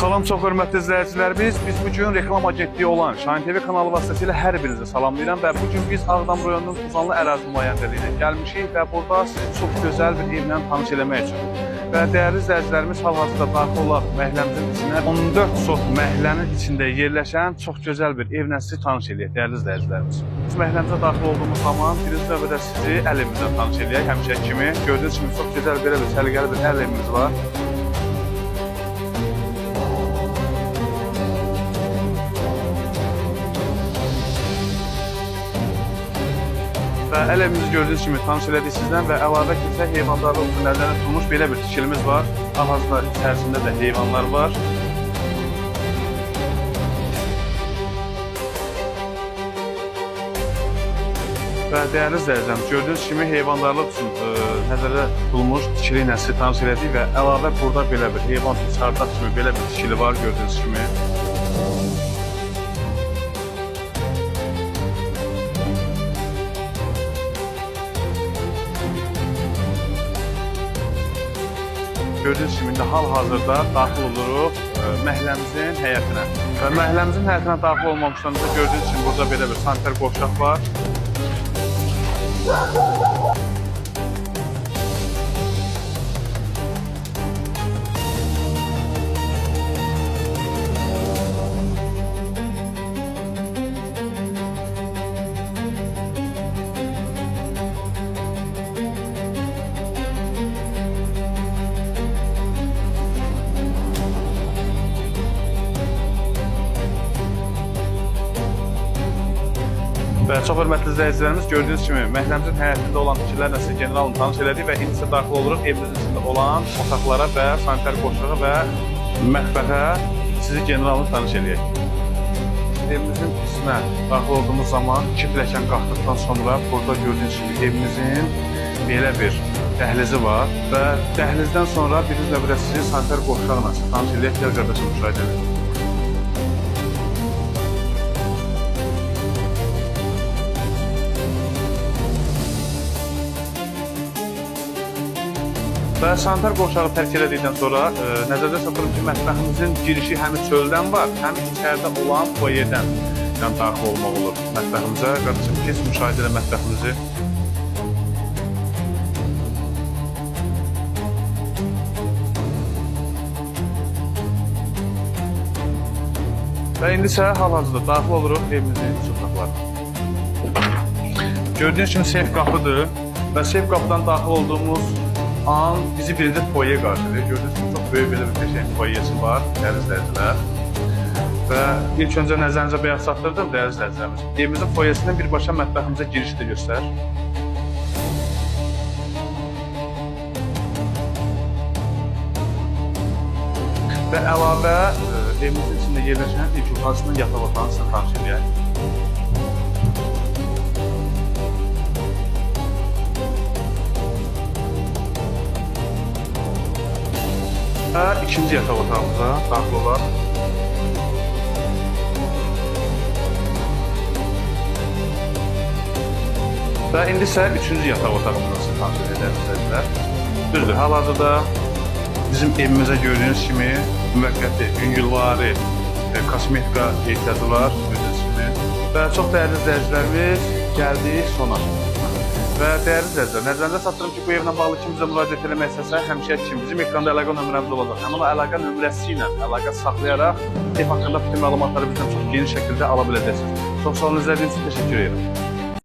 Salam, çox hörmətli izləyicilərimiz. Biz bugün reklam agentliyi olan Şahin TV kanalı vasitəsilə hər birinizi salamlayıram və bugün biz Ağdam rayonunun Tuzanlı ərazi nümayəndəliyinə gəlmişik və burada sizi çox gözəl bir evlə tanış eləmək üçün. Və dəyərli izləyicilərimiz, hal-hazırda daxil olaraq məhəlləmizin içinə 14 sot məhəllənin içində yerləşən çox gözəl bir evlə sizi tanış eləyək, dəyərli izləyicilərimiz. Biz məhəlləmizə daxil olduğumuz zaman birinci növbədə sizi əl evimizdən tanış eləyək. Həmişə kimi gördüyünüz kimi çox gözəl belə bir səliqəli bir əl evimiz var. Və əl evimizi gördüyünüz kimi tanış elədik sizdən və əlavə kimsə heyvandarlıq üçün nəzərdə tutulmuş belə bir tikilimiz var. Hal-hazırda içərisində də heyvanlar var. Və dəyərli izləyicilərimiz, gördüyünüz kimi heyvandarlıq üçün nəzərdə tutulmuş tikili ilə sizi tanış elədik və əlavə burada belə bir heyvan çardaq kimi belə bir tikili var gördüyünüz kimi. Gördüyünüz kimi indi hal-hazırda daxil oluruq məhəlləmizin həyətinə. Və məhəlləmizin həyətinə daxil olmamışdan da gördüyünüz kimi burada belə bir sanitar qovşaq var. Və çox hörmətli izləyicilərimiz, gördüyünüz kimi məhəlləmizin həyətində olan fikirlərlə sizi generalını tanış elədik və indi isə daxil oluruq evimizin içində olan otaqlara və sanitar qovşağa və mətbəxə sizi generalını tanış eləyək. Evimizin içinə daxil olduğumuz zaman 2 pilləkən qalxdıqdan sonra burada gördüyünüz kimi evimizin belə bir dəhlizi var və dəhlizdən sonra birinci növbədə sizi sanitar qovşaqla tanış eləyək. Gəl qardaşım, müşahidə edin. Və sanitar qovşağı tərk elədikdən sonra nəzərdə tuturum ki, mətbəximizin girişi həm çöldən var, həm içəridə olan foyerdən daxil olmaq olur mətbəximizə. Qardaşım, keç müşahidə elə mətbəximizi. Və indi isə hal-hazırda daxil oluruq evimizin iç otaqlarına. Gördüyünüz kimi seyf qapıdır və seyf qapıdan daxil olduğumuz an bizi birinci foyer qarşılayır. Gördüyünüz kimi çox böyük belə bir peşəyin foyesi var, dəyərli izləyicilər. Və ilk öncə nəzərinizə bəyaz çatdırdım, dəyərli izləyicilərimiz. Evimizin foyesindən birbaşa mətbəximizə girişi də göstər. Və əlavə evimizin içində yerləşən ilk yuxarısından yataq otağını sizə tanış edək. Və ikinci yataq otağımıza daxil olar. Və indi isə üçüncü yataq otağımıza sizi tanış edəcəklər. Düzdür, hal-hazırda bizim evimizə gördüyünüz kimi müvəqqəti, yüngülvari, kosmetika ehtiyacı var gördüyünüz kimi. Və çox dəyərli izləyicilərimiz, gəldik sona. Və dəyərli izləyicilər, nəzərinizə çatdırım ki, bu evlə bağlı kim bizə müraciət eləmək istəsə, həmişə kimi bizim ekranda əlaqə nömrəmiz olacaq. Həmin o əlaqə nömrəsi ilə əlaqə saxlayaraq ev haqqında bütün məlumatları bizdən çox geniş şəkildə ala biləcəksiniz. Çox sağ olun, izlədiyiniz üçün təşəkkür edirəm.